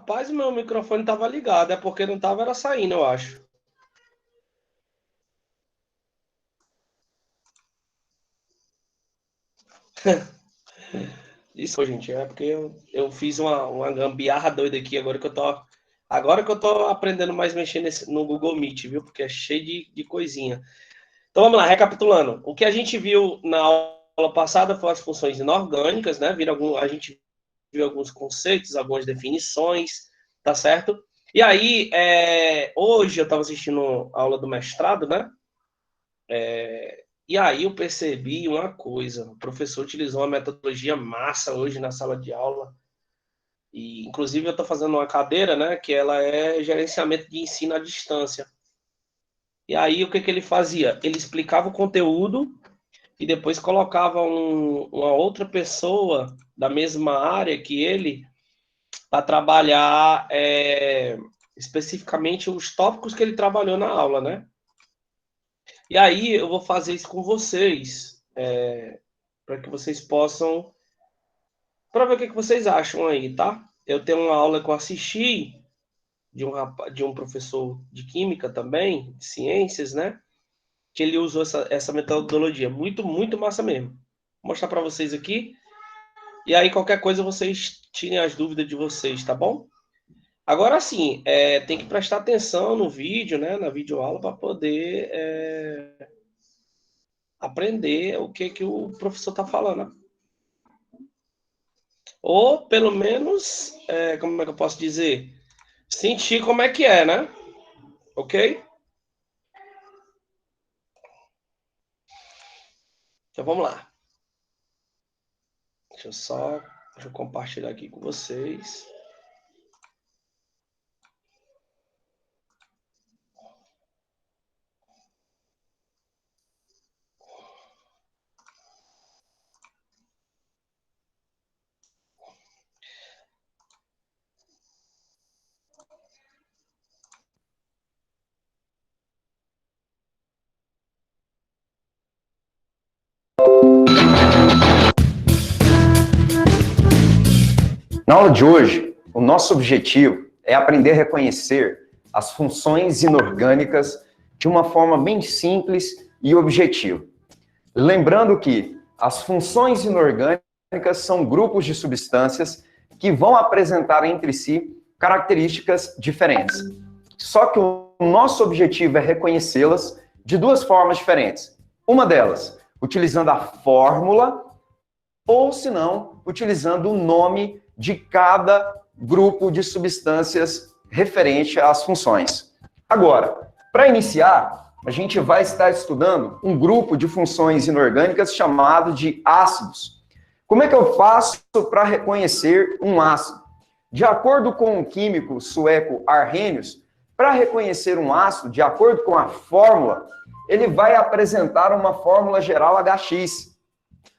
Rapaz, o meu microfone tava ligado, é porque não tava era saindo, eu acho. Isso, gente, é porque eu fiz uma gambiarra doida aqui, agora que eu tô aprendendo mais mexer no Google Meet, viu? Porque é cheio de coisinha. Então vamos lá, recapitulando. O que a gente viu na aula passada foram as funções inorgânicas, né? A gente viu alguns conceitos, algumas definições, tá certo? E aí, hoje eu estava assistindo a aula do mestrado, né? E aí eu percebi uma coisa, o professor utilizou uma metodologia massa hoje na sala de aula, e inclusive eu estou fazendo uma cadeira, né, que ela é gerenciamento de ensino à distância. E aí o que que ele fazia? Ele explicava o conteúdo e depois colocava uma outra pessoa da mesma área que ele para trabalhar especificamente os tópicos que ele trabalhou na aula, né? E aí eu vou fazer isso com vocês, para que vocês possam, para ver o que que vocês acham aí, tá? Eu tenho uma aula que eu assisti de um professor de química também, de ciências, né? Que ele usou essa metodologia, muito, muito massa mesmo. Vou mostrar para vocês aqui. E aí qualquer coisa vocês tirem as dúvidas de vocês, tá bom? Agora sim, tem que prestar atenção no vídeo, né? Na videoaula para poder aprender o que que o professor está falando. Ou, pelo menos, como é que eu posso dizer? Sentir como é que é, né? Ok? Então vamos lá. Deixa eu compartilhar aqui com vocês. Na aula de hoje, o nosso objetivo é aprender a reconhecer as funções inorgânicas de uma forma bem simples e objetiva. Lembrando que as funções inorgânicas são grupos de substâncias que vão apresentar entre si características diferentes. Só que o nosso objetivo é reconhecê-las de duas formas diferentes. Uma delas, utilizando a fórmula, ou se não, utilizando o nome de cada grupo de substâncias referente às funções. Agora, para iniciar, a gente vai estar estudando um grupo de funções inorgânicas chamado de ácidos. Como é que eu faço para reconhecer um ácido? De acordo com o químico sueco Arrhenius, para reconhecer um ácido, de acordo com a fórmula, ele vai apresentar uma fórmula geral HX,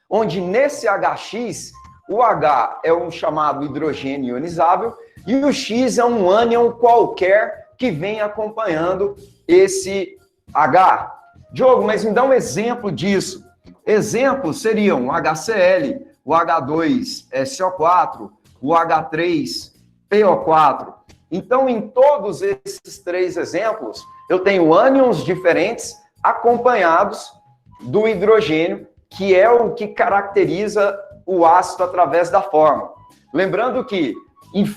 onde nesse HX, o H é um chamado hidrogênio ionizável e o X é um ânion qualquer que vem acompanhando esse H. Diogo, mas me dá um exemplo disso. Exemplos seriam o HCl, o H2SO4, o H3PO4. Então, em todos esses três exemplos, eu tenho ânions diferentes acompanhados do hidrogênio, que é o que caracteriza o ácido através da fórmula. Lembrando que,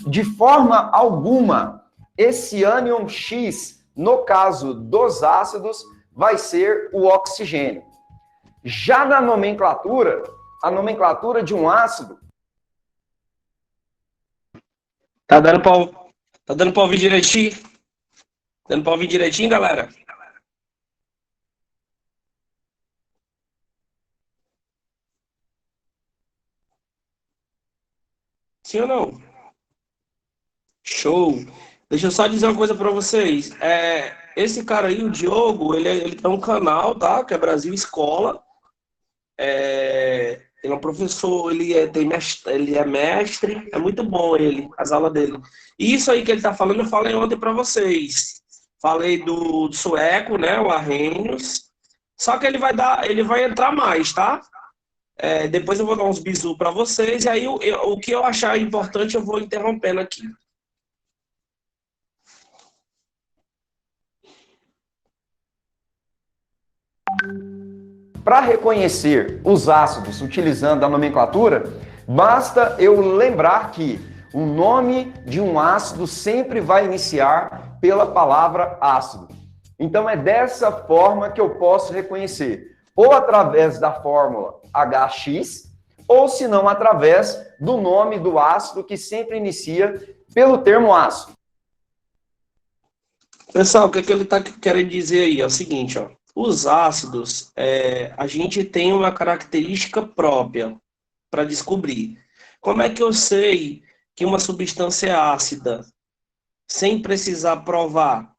de forma alguma, esse ânion X, no caso dos ácidos, vai ser o oxigênio. Já na nomenclatura, a nomenclatura de um ácido... Tá dando para ouvir direitinho? Dando para ouvir direitinho, galera? Sim ou não? Show! Deixa eu só dizer uma coisa para vocês. Esse cara aí, o Diogo, ele tem um canal, tá? Que é Brasil Escola. Ele é um professor, ele é mestre, é muito bom as aulas dele. E isso aí que ele tá falando, eu falei ontem para vocês. Falei do sueco, né? O Arrhenius. Só que ele vai entrar mais, tá? Depois eu vou dar uns bisu para vocês, e aí o que eu achar importante eu vou interrompendo aqui. Para reconhecer os ácidos utilizando a nomenclatura, basta eu lembrar que o nome de um ácido sempre vai iniciar pela palavra ácido. Então é dessa forma que eu posso reconhecer, ou através da fórmula HX, ou se não através do nome do ácido que sempre inicia pelo termo ácido. Pessoal, o que ele está querendo dizer aí é o seguinte, ó. Os ácidos, a gente tem uma característica própria para descobrir. Como é que eu sei que uma substância é ácida sem precisar provar?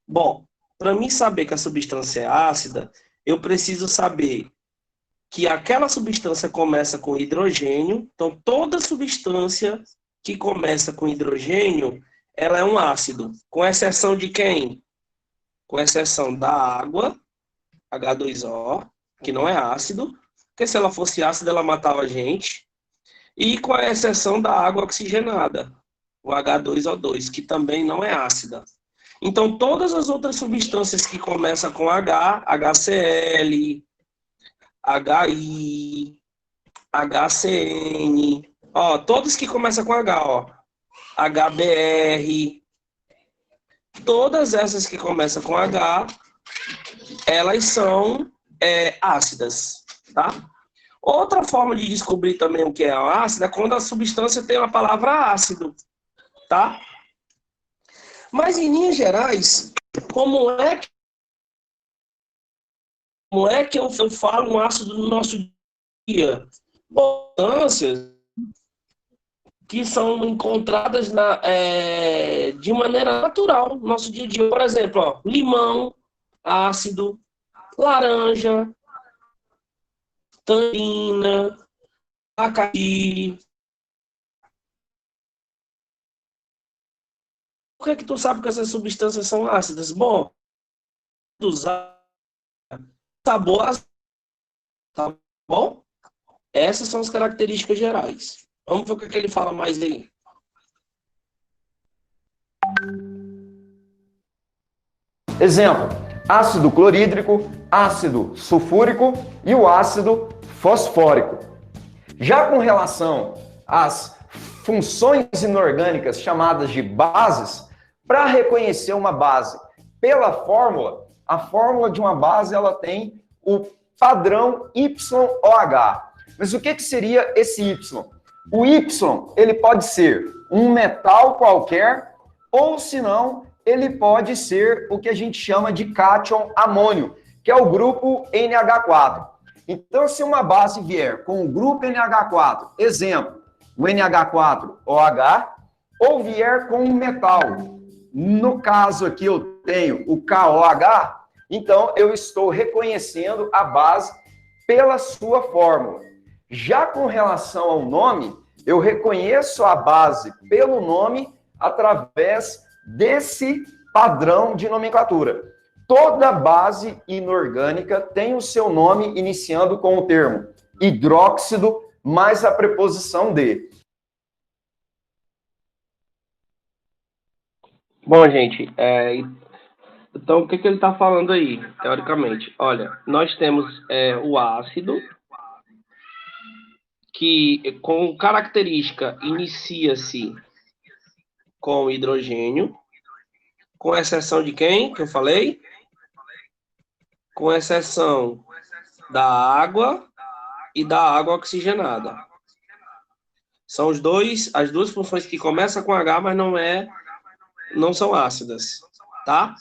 Bom, para mim saber que a substância é ácida, eu preciso saber que aquela substância começa com hidrogênio. Então, toda substância que começa com hidrogênio, ela é um ácido. Com exceção de quem? Com exceção da água, H2O, que não é ácido, porque se ela fosse ácida, ela matava a gente. E com a exceção da água oxigenada, o H2O2, que também não é ácida. Então, todas as outras substâncias que começam com H, HCl, HI, HCN, ó, todos que começam com H, ó, HBr, todas essas que começam com H, elas são ácidas, tá? Outra forma de descobrir também o que é ácido é quando a substância tem a palavra ácido, tá? Mas, em linhas gerais, como é que eu falo um ácido no nosso dia? Substâncias que são encontradas de maneira natural no nosso dia a dia. Por exemplo, ó, limão, ácido, laranja, tangerina, abacaxi. Por que tu sabe que essas substâncias são ácidas? Bom, usar sabor ácido, tá bom? Essas são as características gerais. Vamos ver o que ele fala mais aí. Exemplo, ácido clorídrico, ácido sulfúrico e o ácido fosfórico. Já com relação às funções inorgânicas chamadas de bases, para reconhecer uma base pela fórmula, a fórmula de uma base ela tem o padrão YOH. Mas o que seria esse Y? O Y ele pode ser um metal qualquer, ou se não, ele pode ser o que a gente chama de cátion amônio, que é o grupo NH4. Então, se uma base vier com o grupo NH4, exemplo, o NH4OH, ou vier com um metal, no caso aqui eu tenho o KOH, então eu estou reconhecendo a base pela sua fórmula. Já com relação ao nome, eu reconheço a base pelo nome através desse padrão de nomenclatura. Toda base inorgânica tem o seu nome iniciando com o termo hidróxido mais a preposição de. Bom, gente, então o que ele está falando aí, teoricamente? Olha, nós temos o ácido, que com característica inicia-se com hidrogênio, com exceção de quem, que eu falei? Com exceção da água e da água oxigenada. São as duas funções que começam com H, mas não são ácidas, tá?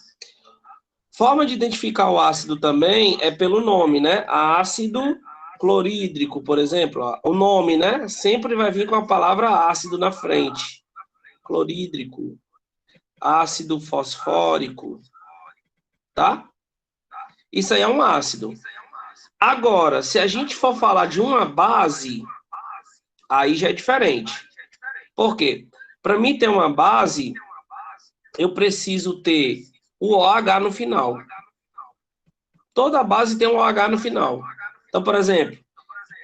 Forma de identificar o ácido também é pelo nome, né? Ácido clorídrico, por exemplo, ó, o nome, né? Sempre vai vir com a palavra ácido na frente. Clorídrico, ácido fosfórico, tá? Isso aí é um ácido. Agora, se a gente for falar de uma base, aí já é diferente. Por quê? Para mim ter uma base, eu preciso ter o OH no final. Toda base tem um OH no final. Então, por exemplo,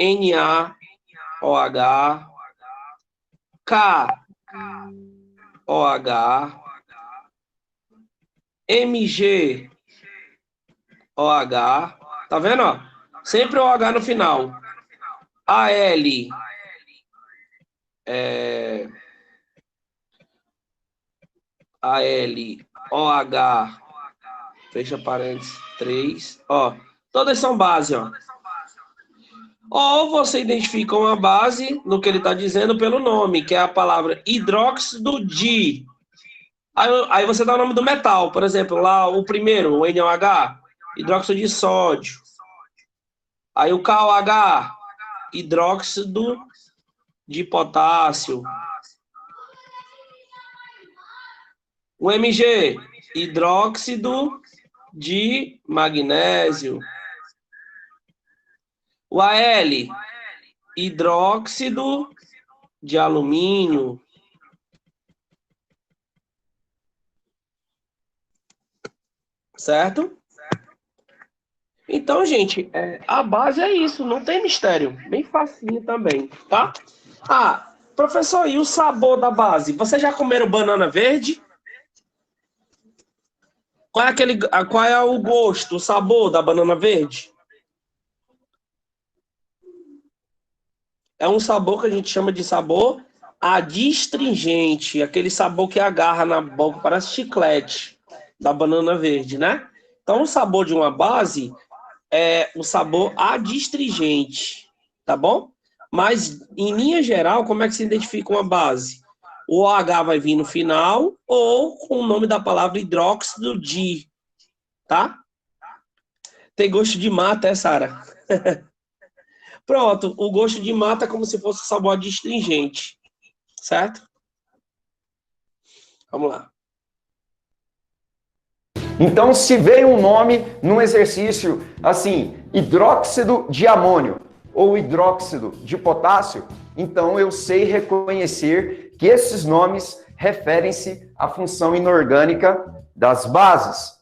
NaOH, KOH, MgOH, tá vendo, ó? Sempre o H no final. AL, OH, fecha parênteses, 3, ó. Todas são base, ó. Ou você identifica uma base no que ele está dizendo pelo nome, que é a palavra hidróxido de. Aí você dá o nome do metal, por exemplo, lá o primeiro, o NaOH, hidróxido de sódio. Aí o KOH, hidróxido de potássio. O Mg, hidróxido de magnésio. O Al, hidróxido de alumínio. Certo? Então, gente, a base é isso, não tem mistério. Bem facinho também, tá? Ah, professor, e o sabor da base? Vocês já comeram banana verde? Qual é o gosto, o sabor da banana verde? É um sabor que a gente chama de sabor adstringente, aquele sabor que agarra na boca, parece chiclete da banana verde, né? Então, o sabor de uma base é o sabor adstringente, tá bom? Mas, em linha geral, como é que se identifica uma base? O OH vai vir no final ou com o nome da palavra hidróxido de, tá? Tem gosto de mata, Sara? Pronto, o gosto de mata é como se fosse o sabor adstringente, certo? Vamos lá. Então, se veio um nome num exercício assim, hidróxido de amônio ou hidróxido de potássio, então eu sei reconhecer que esses nomes referem-se à função inorgânica das bases.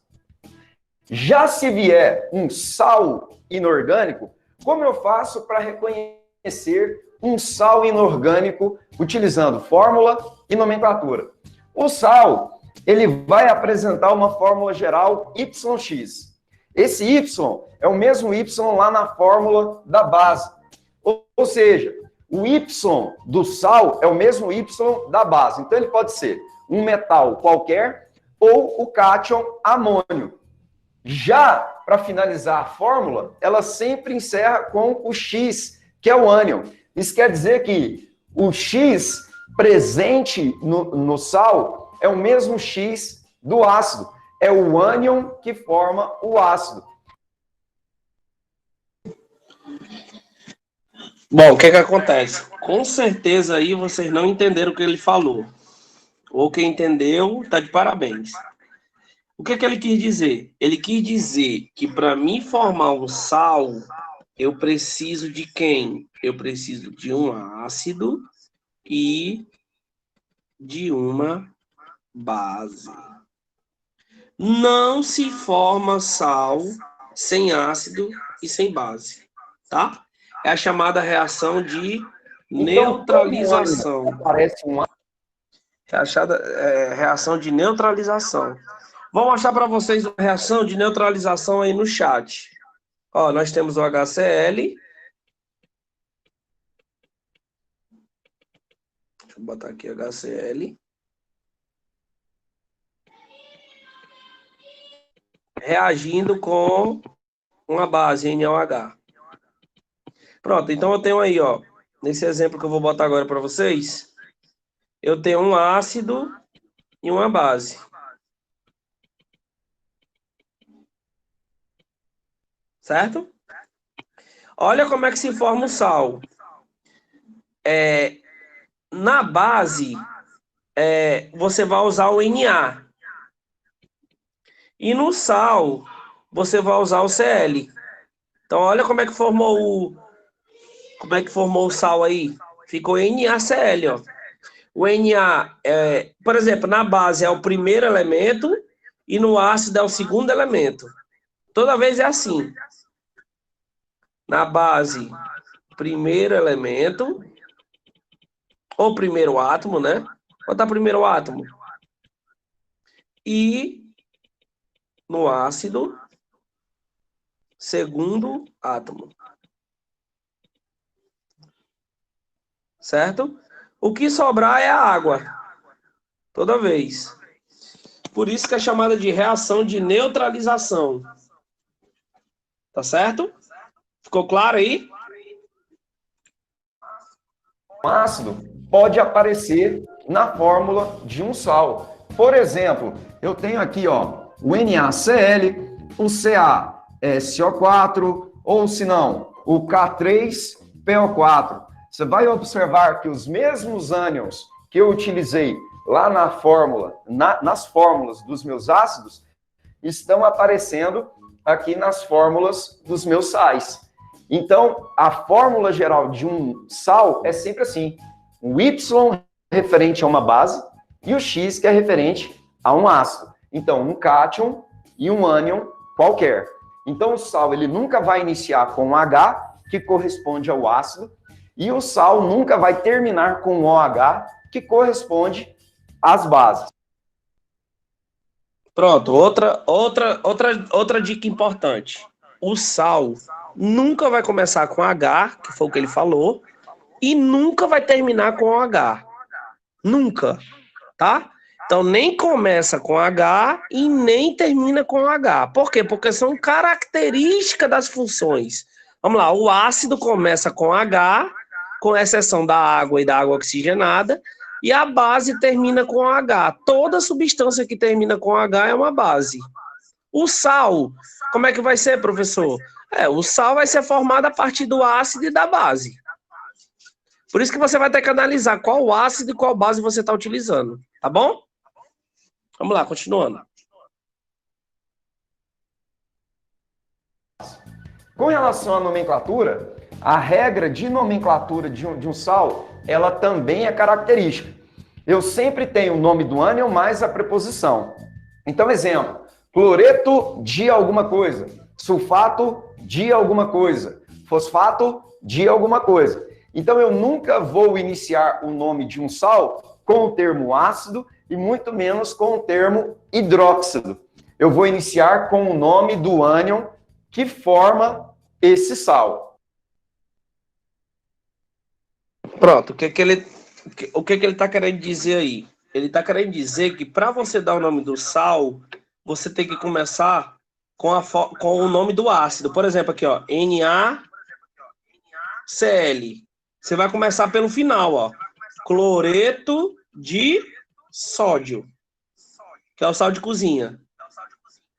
Já se vier um sal inorgânico, como eu faço para reconhecer um sal inorgânico utilizando fórmula e nomenclatura? O sal, ele vai apresentar uma fórmula geral YX. Esse Y é o mesmo Y lá na fórmula da base. Ou seja, o Y do sal é o mesmo Y da base. Então, ele pode ser um metal qualquer ou o cátion amônio. Já, para finalizar a fórmula, ela sempre encerra com o X, que é o ânion. Isso quer dizer que o X presente no sal é o mesmo X do ácido. É o ânion que forma o ácido. Bom, o que acontece? Com certeza aí vocês não entenderam o que ele falou. Ou quem entendeu, tá de parabéns. O que ele quis dizer? Ele quis dizer que para mim formar um sal, eu preciso de quem? Eu preciso de um ácido e de uma base. Não se forma sal sem ácido e sem base, tá? É a chamada reação de neutralização. Então, parece uma reação de neutralização. Vou mostrar para vocês a reação de neutralização aí no chat. Ó, nós temos o HCl. Deixa eu botar aqui HCl. Reagindo com uma base, NaOH. Pronto, então eu tenho aí, ó, nesse exemplo que eu vou botar agora para vocês, eu tenho um ácido e uma base. Certo? Olha como é que se forma o sal. Na base, você vai usar o Na. E no sal, você vai usar o Cl. Então, olha como é que formou o sal aí. Ficou NaCl, ó. O Na, por exemplo, na base é o primeiro elemento e no ácido é o segundo elemento. Toda vez é assim. Na base, primeiro elemento, ou primeiro átomo, né? Botar primeiro átomo. E no ácido, segundo átomo. Certo? O que sobrar é a água. Toda vez. Por isso que é chamada de reação de neutralização. Tá certo? Ficou claro aí? O ácido pode aparecer na fórmula de um sal. Por exemplo, eu tenho aqui, ó, o NaCl, o CaSO4, ou se não, o K3PO4. Você vai observar que os mesmos ânions que eu utilizei lá na fórmula, nas fórmulas dos meus ácidos, estão aparecendo aqui nas fórmulas dos meus sais. Então, a fórmula geral de um sal é sempre assim. O Y referente a uma base e o X que é referente a um ácido. Então, um cátion e um ânion qualquer. Então, o sal ele nunca vai iniciar com um H, que corresponde ao ácido, e o sal nunca vai terminar com um OH, que corresponde às bases. Pronto, outra dica importante. O sal nunca vai começar com H, que foi o que ele falou, e nunca vai terminar com OH. Nunca, tá? Então, nem começa com H e nem termina com H. Por quê? Porque são características das funções. Vamos lá, o ácido começa com H, com exceção da água e da água oxigenada, e a base termina com H. Toda substância que termina com H é uma base. O sal, como é que vai ser, professor? O sal vai ser formado a partir do ácido e da base. Por isso que você vai ter que analisar qual ácido e qual base você está utilizando, tá bom? Vamos lá, continuando. Com relação à nomenclatura, a regra de nomenclatura de um sal, ela também é característica. Eu sempre tenho o nome do ânion mais a preposição. Então, exemplo, cloreto de alguma coisa, sulfato de alguma coisa, fosfato de alguma coisa. Então, eu nunca vou iniciar o nome de um sal com o termo ácido e muito menos com o termo hidróxido. Eu vou iniciar com o nome do ânion que forma esse sal. Pronto, o que ele está querendo dizer aí? Ele está querendo dizer que para você dar o nome do sal, você tem que começar com o nome do ácido. Por exemplo, aqui, ó, NaCl. Você vai começar pelo final, ó. Cloreto de sódio, que é o sal de cozinha.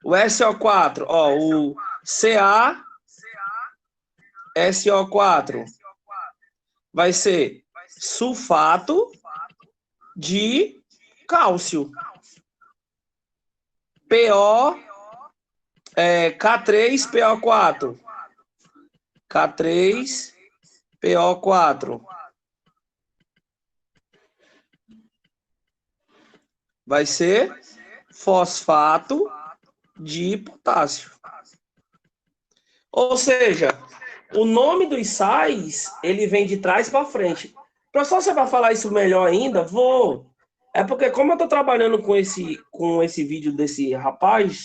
O SO4, ó, o CaSO4 vai ser sulfato de cálcio. K3PO4. K3PO4 vai ser fosfato de potássio. Ou seja, o nome dos sais, ele vem de trás para frente. Professor, você vai falar isso melhor ainda? Vou. É porque como eu estou trabalhando com esse vídeo desse rapaz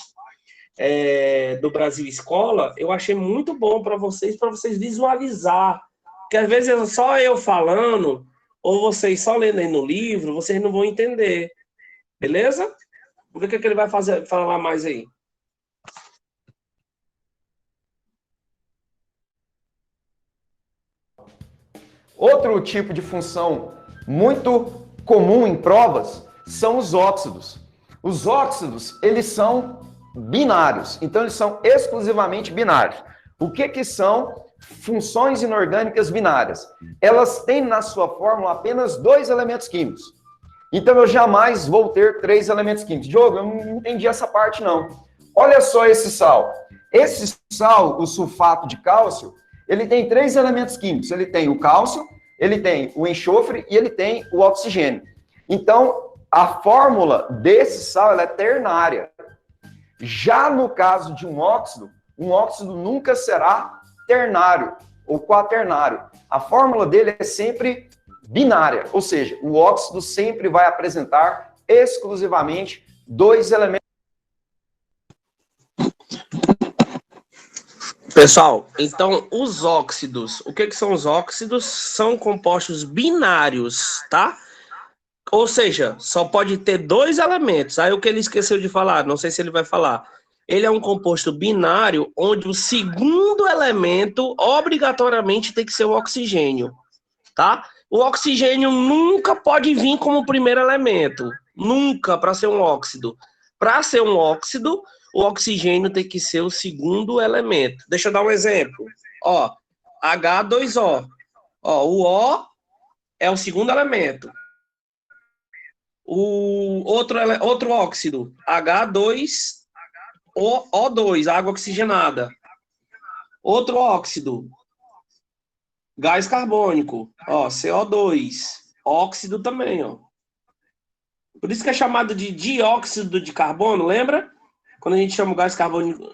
do Brasil Escola, eu achei muito bom para vocês visualizar. Porque às vezes só eu falando, ou vocês só lendo aí no livro, vocês não vão entender. Beleza? O que ele vai falar mais aí? Outro tipo de função muito comum em provas são os óxidos. Os óxidos, eles são binários, então eles são exclusivamente binários. O que são funções inorgânicas binárias? Elas têm na sua fórmula apenas 2 elementos químicos. Então eu jamais vou ter 3 elementos químicos. Diogo, eu não entendi essa parte não. Olha só esse sal. Esse sal, o sulfato de cálcio, ele tem 3 elementos químicos. Ele tem o cálcio, ele tem o enxofre e ele tem o oxigênio. Então, a fórmula desse sal ela é ternária. Já no caso de um óxido nunca será ternário ou quaternário. A fórmula dele é sempre binária, ou seja, o óxido sempre vai apresentar exclusivamente 2 elementos. Pessoal, então os óxidos, o que são os óxidos? São compostos binários, tá? Ou seja, só pode ter dois elementos. Aí o que ele esqueceu de falar, não sei se ele vai falar. Ele é um composto binário onde o segundo elemento obrigatoriamente tem que ser o oxigênio, tá? O oxigênio nunca pode vir como primeiro elemento, nunca para ser um óxido. Para ser um óxido, o oxigênio tem que ser o segundo elemento. Deixa eu dar um exemplo. Ó, H2O. Ó, o O é o segundo elemento. O outro óxido, H2O2, água oxigenada. Outro óxido, gás carbônico, ó, CO2, óxido também, ó. Por isso que é chamado de dióxido de carbono, lembra? Quando a gente chama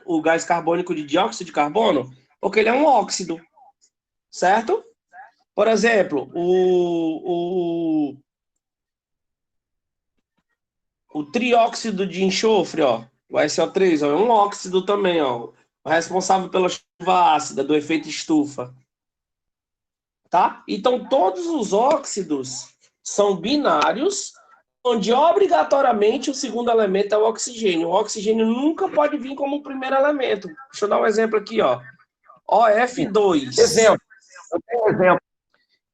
o gás carbônico de dióxido de carbono, porque ele é um óxido, certo? Por exemplo, o trióxido de enxofre, ó, o SO3, ó, é um óxido também, ó, responsável pela chuva ácida, do efeito estufa. Tá? Então, todos os óxidos são binários, onde obrigatoriamente o segundo elemento é o oxigênio. O oxigênio nunca pode vir como o primeiro elemento. Deixa eu dar um exemplo aqui, ó. OF2. Exemplo. Eu tenho um exemplo.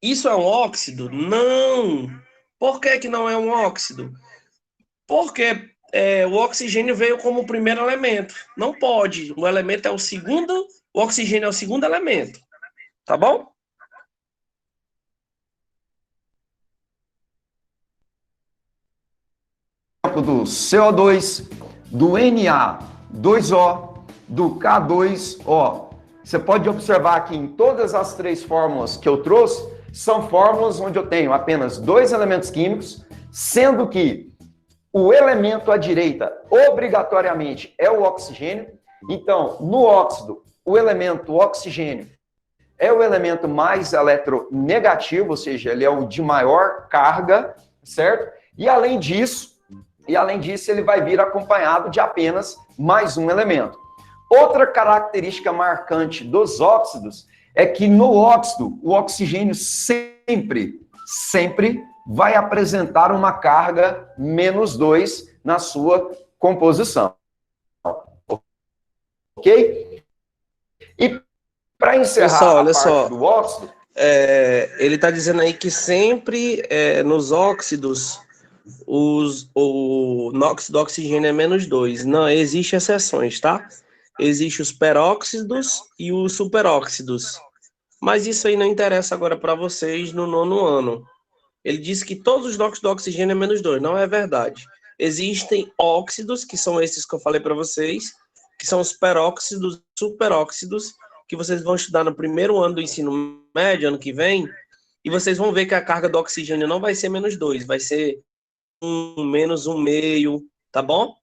Isso é um óxido? Não. Por que não é um óxido? Porque o oxigênio veio como o primeiro elemento. Não pode. O elemento é o segundo, o oxigênio é o segundo elemento. Tá bom? Do CO2, do Na2O, do K2O. Você pode observar que em todas as três fórmulas que eu trouxe, são fórmulas onde eu tenho apenas dois elementos químicos, sendo que o elemento à direita, obrigatoriamente, é o oxigênio. Então, no óxido, o elemento oxigênio é o elemento mais eletronegativo, ou seja, ele é o de maior carga, certo? E além disso, ele vai vir acompanhado de apenas mais um elemento. Outra característica marcante dos óxidos é que no óxido, o oxigênio sempre vai apresentar uma carga -2 na sua composição. Ok? E para encerrar pessoal, olha a parte só, do óxido... ele está dizendo aí que sempre nos óxidos o NOx do oxigênio é -2. Não, existem exceções, tá? Existem os peróxidos e os superóxidos. Mas isso aí não interessa agora para vocês no 9º ano. Ele disse que todos os NOx do oxigênio é -2. Não é verdade. Existem óxidos, que são esses que eu falei para vocês, que são os peróxidos, superóxidos, que vocês vão estudar no 1º ano do ensino médio, ano que vem, e vocês vão ver que a carga do oxigênio não vai ser -2, vai ser -1,5, tá bom?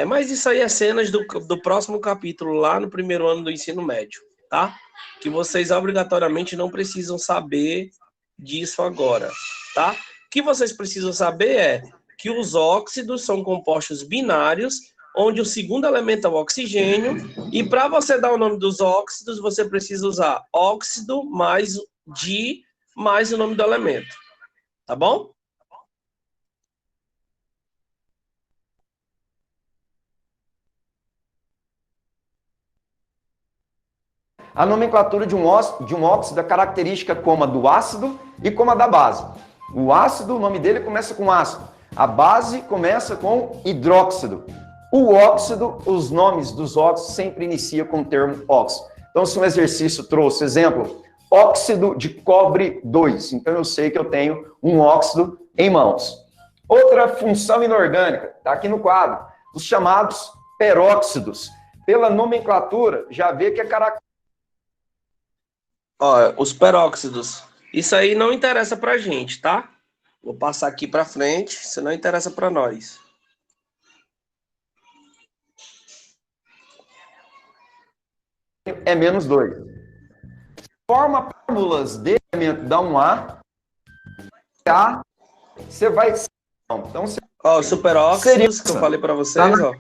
Mas isso aí é cenas do próximo capítulo, lá no 1º ano do ensino médio, tá? Que vocês obrigatoriamente não precisam saber disso agora, tá? O que vocês precisam saber é que os óxidos são compostos binários, onde o segundo elemento é o oxigênio, e para você dar o nome dos óxidos, você precisa usar óxido mais mais o nome do elemento, tá bom? A nomenclatura de um óxido é característica como a do ácido e como a da base. O ácido, o nome dele começa com ácido. A base começa com hidróxido. O óxido, os nomes dos óxidos sempre iniciam com o termo óxido. Então, se um exercício trouxe, exemplo, óxido de cobre 2. Então, eu sei que eu tenho um óxido em mãos. Outra função inorgânica, está aqui no quadro, os chamados peróxidos. Pela nomenclatura, já vê que é característica. Ó, os peróxidos. Isso aí não interessa pra gente, tá? Vou passar aqui pra frente, isso não interessa pra nós. É -2. Forma fórmulas de elemento da 1A, você vai... Então, ó, os superóxidos que eu falei pra vocês, ó.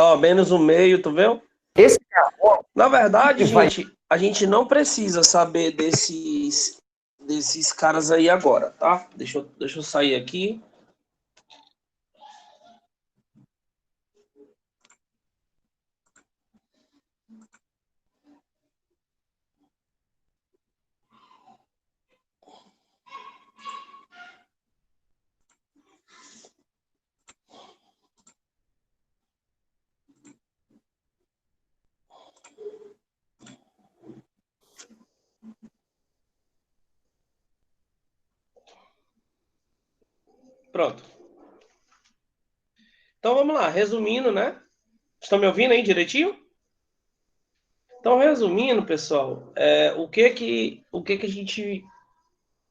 Ó, menos 1,5, tu viu? Esse carbono Na verdade, vai... gente, a gente não precisa saber desses caras aí agora, tá? Deixa eu sair aqui. Pronto. Então vamos lá, resumindo, né? Estão me ouvindo aí direitinho? Então, resumindo, pessoal, o que que a gente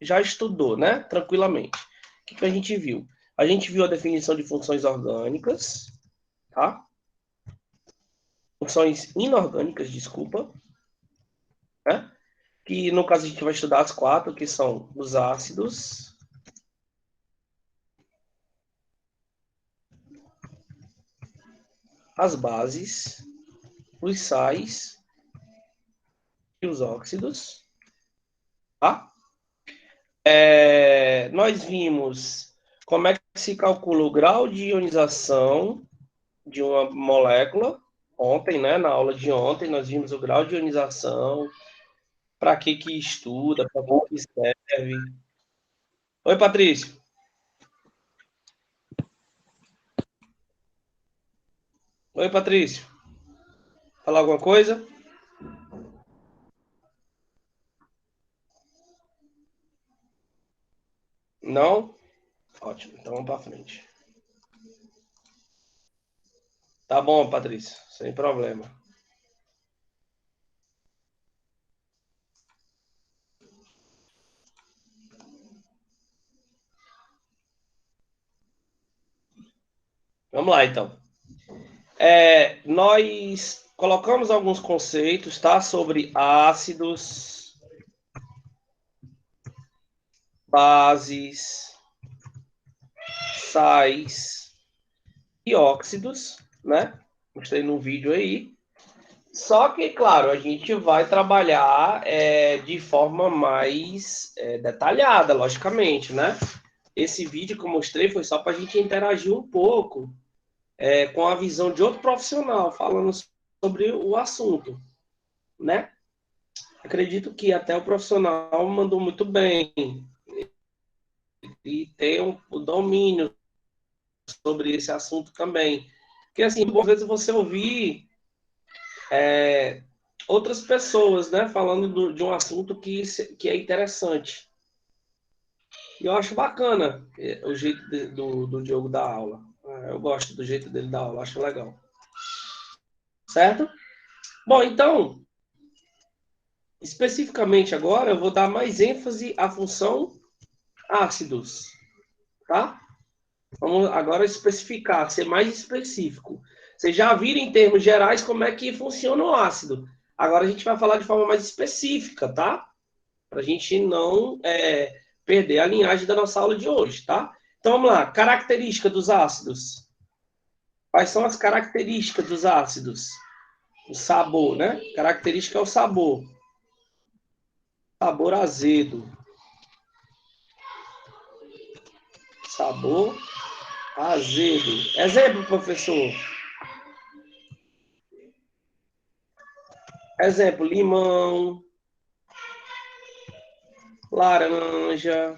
já estudou, né? Tranquilamente. O que que a gente viu? A gente viu a definição de funções orgânicas, tá? Funções inorgânicas, desculpa, né? Que no caso a gente vai estudar as 4, que são os ácidos, as bases, os sais e os óxidos, tá? Nós vimos como é que se calcula o grau de ionização de uma molécula. Ontem, né, na aula de ontem, nós vimos o grau de ionização, para que estuda, para que serve. Oi, Patrício. Oi, Patrício. Falar alguma coisa? Não? Ótimo, então vamos para frente. Tá bom, Patrício, sem problema. Vamos lá, então. Nós colocamos alguns conceitos, tá? Sobre ácidos, bases, sais e óxidos, né? Mostrei no vídeo aí. Só que, claro, a gente vai trabalhar de forma mais detalhada, logicamente, né? Esse vídeo que eu mostrei foi só para a gente interagir um pouco com a visão de outro profissional, falando sobre o assunto, né? Acredito que até o profissional mandou muito bem e tem o domínio sobre esse assunto também. Porque, assim, às vezes você ouvir outras pessoas, né, falando de um assunto que é interessante. E eu acho bacana o jeito do Diogo dar aula. Eu gosto do jeito dele dar aula, acho legal. Certo? Bom, então, especificamente agora, eu vou dar mais ênfase à função ácidos, tá? Vamos agora especificar, ser mais específico. Vocês já viram em termos gerais como é que funciona o ácido. Agora a gente vai falar de forma mais específica, tá? Para a gente não perder a linhagem da nossa aula de hoje, tá? Então vamos lá, característica dos ácidos. Quais são as características dos ácidos? O sabor, né? Característica é o sabor. Sabor azedo. Sabor azedo. Exemplo, professor. Exemplo, limão, laranja,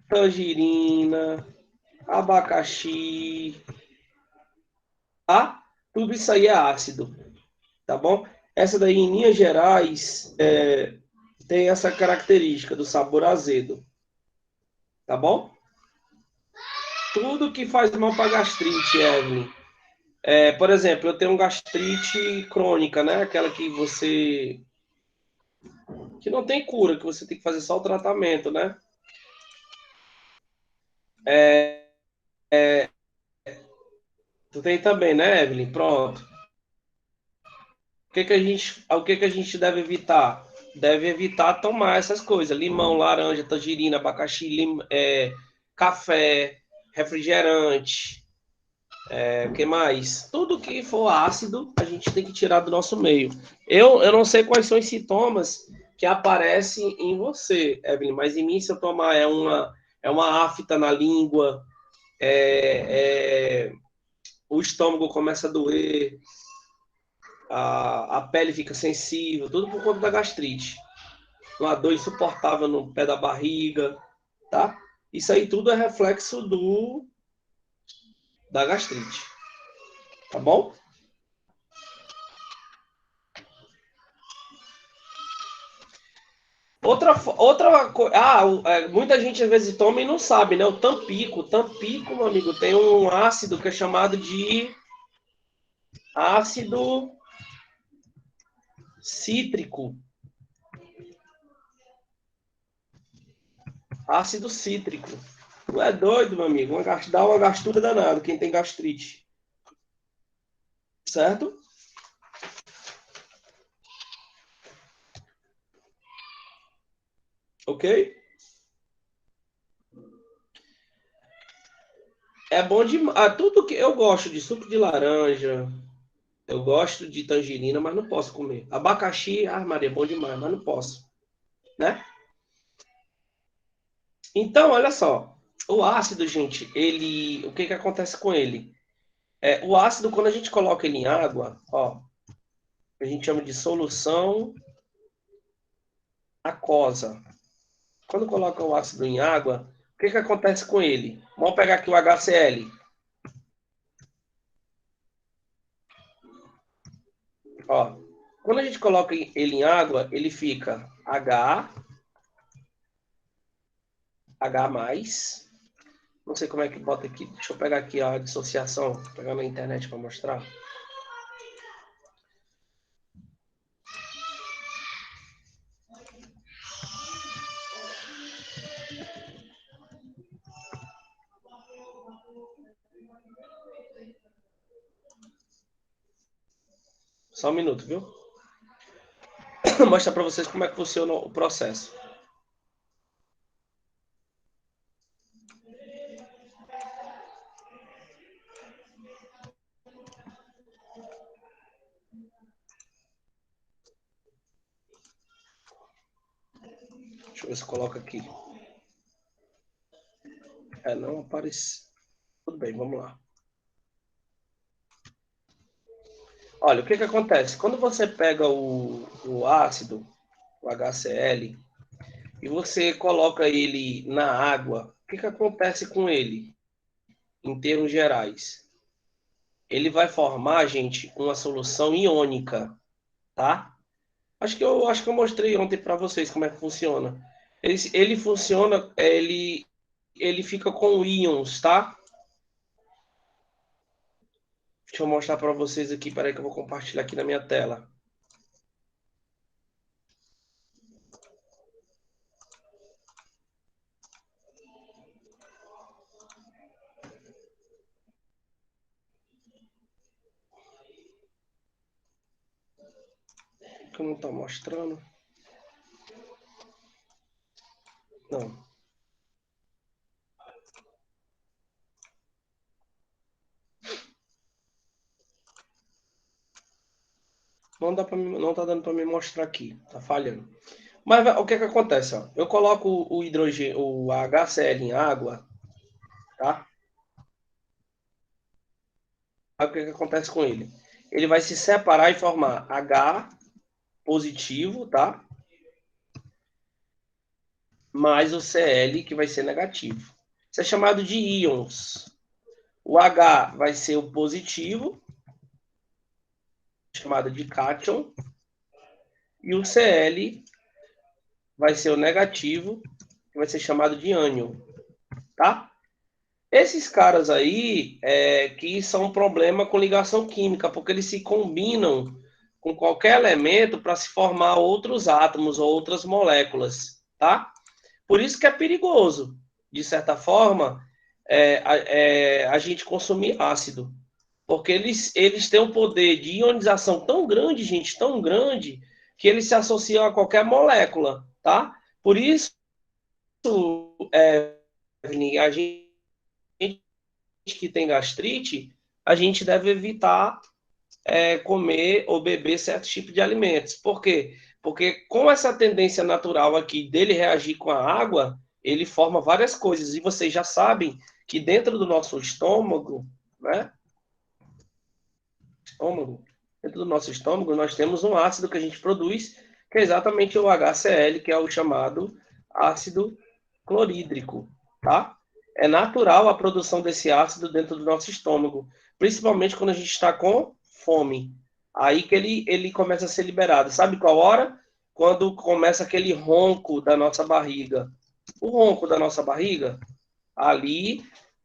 tangerina, abacaxi, tá? Tudo isso aí é ácido, tá bom? Essa daí, em linhas gerais, tem essa característica do sabor azedo, tá bom? Tudo que faz mal para gastrite, Evelyn. Por exemplo, eu tenho gastrite crônica, né? Aquela que não tem cura, que você tem que fazer só o tratamento, né? Tu tem também, né, Evelyn? Pronto. O que que a gente deve evitar? Deve evitar tomar essas coisas: limão, laranja, tangerina, abacaxi, café, refrigerante, O que mais? Tudo que for ácido, a gente tem que tirar do nosso meio. Eu não sei quais são os sintomas que aparecem em você, Evelyn, mas em mim, se eu tomar é uma afta na língua, o estômago começa a doer, a pele fica sensível, tudo por conta da gastrite. Uma dor insuportável no pé da barriga, tá? Isso aí tudo é reflexo da gastrite, tá bom? Outra coisa. Muita gente às vezes toma e não sabe, né? O Tampico. O Tampico, meu amigo, tem um ácido que é chamado de ácido cítrico. Ácido cítrico. Tu é doido, meu amigo. Dá uma gastura danada quem tem gastrite. Certo? Ok? É bom demais. Tudo que eu gosto de suco de laranja, eu gosto de tangerina, mas não posso comer. Abacaxi, Maria, é bom demais, mas não posso, né? Então, olha só. O ácido, gente, o que que acontece com ele? O ácido, quando a gente coloca ele em água, ó, a gente chama de solução aquosa. Quando coloca o ácido em água, o que que acontece com ele? Vamos pegar aqui o HCl. Ó, quando a gente coloca ele em água, ele fica H+. Não sei como é que bota aqui. Deixa eu pegar aqui a dissociação, vou pegar na internet para mostrar. Só um minuto, viu? Vou mostrar para vocês como é que funciona o processo. Deixa eu ver se coloca aqui. Não aparece. Tudo bem, vamos lá. Olha, o que que acontece? Quando você pega o ácido, o HCl, e você coloca ele na água, o que que acontece com ele, em termos gerais? Ele vai formar, gente, uma solução iônica, tá? Acho que eu mostrei ontem para vocês como é que funciona. Ele funciona, ele fica com íons, tá? Deixa eu mostrar para vocês aqui, peraí que eu vou compartilhar aqui na minha tela. Que eu não tá mostrando. Não. Não tá dando para me mostrar aqui, tá falhando. Mas o que que acontece, ó? Eu coloco o hidrogênio, o HCl em água, tá? Aí o que que acontece com ele? Ele vai se separar e formar H positivo, tá? Mais o Cl, que vai ser negativo. Isso é chamado de íons. O H vai ser o positivo, chamado de cátion, e o Cl vai ser o negativo, que vai ser chamado de ânion, tá? Esses caras aí que são um problema com ligação química, porque eles se combinam com qualquer elemento para se formar outros átomos ou outras moléculas, tá? Por isso que é perigoso, de certa forma, a gente consumir ácido, porque eles têm um poder de ionização tão grande, gente, tão grande, que eles se associam a qualquer molécula, tá? Por isso, a gente que tem gastrite, a gente deve evitar comer ou beber certos tipos de alimentos. Por quê? Porque com essa tendência natural aqui dele reagir com a água, ele forma várias coisas. E vocês já sabem que dentro do nosso estômago, né? Dentro do nosso estômago, nós temos um ácido que a gente produz, que é exatamente o HCl, que é o chamado ácido clorídrico, tá? É natural a produção desse ácido dentro do nosso estômago, principalmente quando a gente está com fome. Aí que ele começa a ser liberado. Sabe qual hora? Quando começa aquele ronco da nossa barriga. O ronco da nossa barriga, ali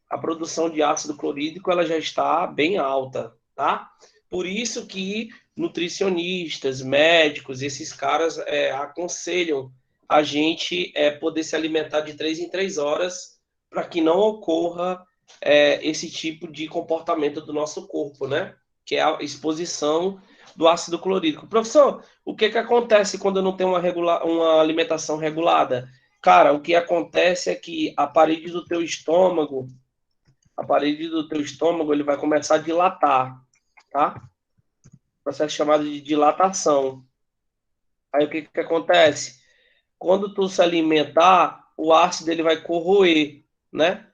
a produção de ácido clorídrico ela já está bem alta, tá? Por isso que nutricionistas, médicos, esses caras aconselham a gente poder se alimentar de 3 em 3 horas para que não ocorra esse tipo de comportamento do nosso corpo, né? Que é a exposição do ácido clorídrico. Professor, o que acontece quando eu não tenho uma alimentação regulada? Cara, o que acontece é que a parede do teu estômago, ele vai começar a dilatar, tá? Processo chamado de dilatação. Aí o que acontece? Quando tu se alimentar, o ácido ele vai corroer, né?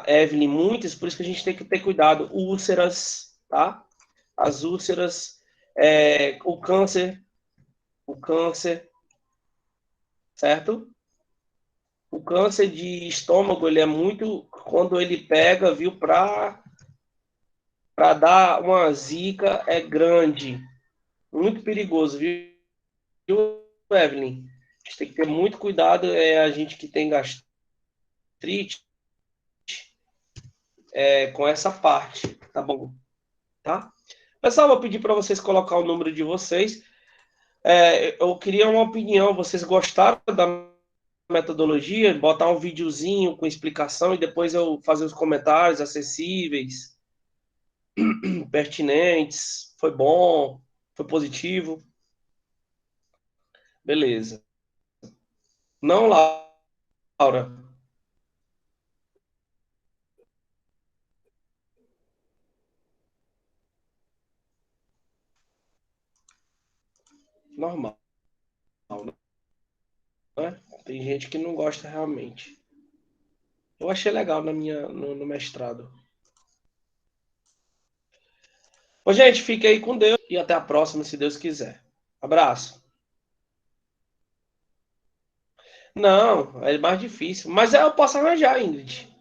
Evelyn, muitas, por isso que a gente tem que ter cuidado. Úlceras, tá? As úlceras, o câncer, certo? O câncer de estômago, ele é muito, quando ele pega, viu, para dar uma zika é grande, muito perigoso, viu, Evelyn? A gente tem que ter muito cuidado, a gente que tem gastrite, com essa parte, tá bom? Tá? Pessoal, vou pedir para vocês colocar o número de vocês. Eu queria uma opinião, vocês gostaram da metodologia? Botar um videozinho com explicação e depois eu fazer os comentários acessíveis, pertinentes, foi bom, foi positivo, beleza. Não, Laura, normal, né? Tem gente que não gosta realmente. Eu achei legal no mestrado. Ô, gente, fique aí com Deus e até a próxima, se Deus quiser. Abraço. Não, é mais difícil. Mas eu posso arranjar, Ingrid.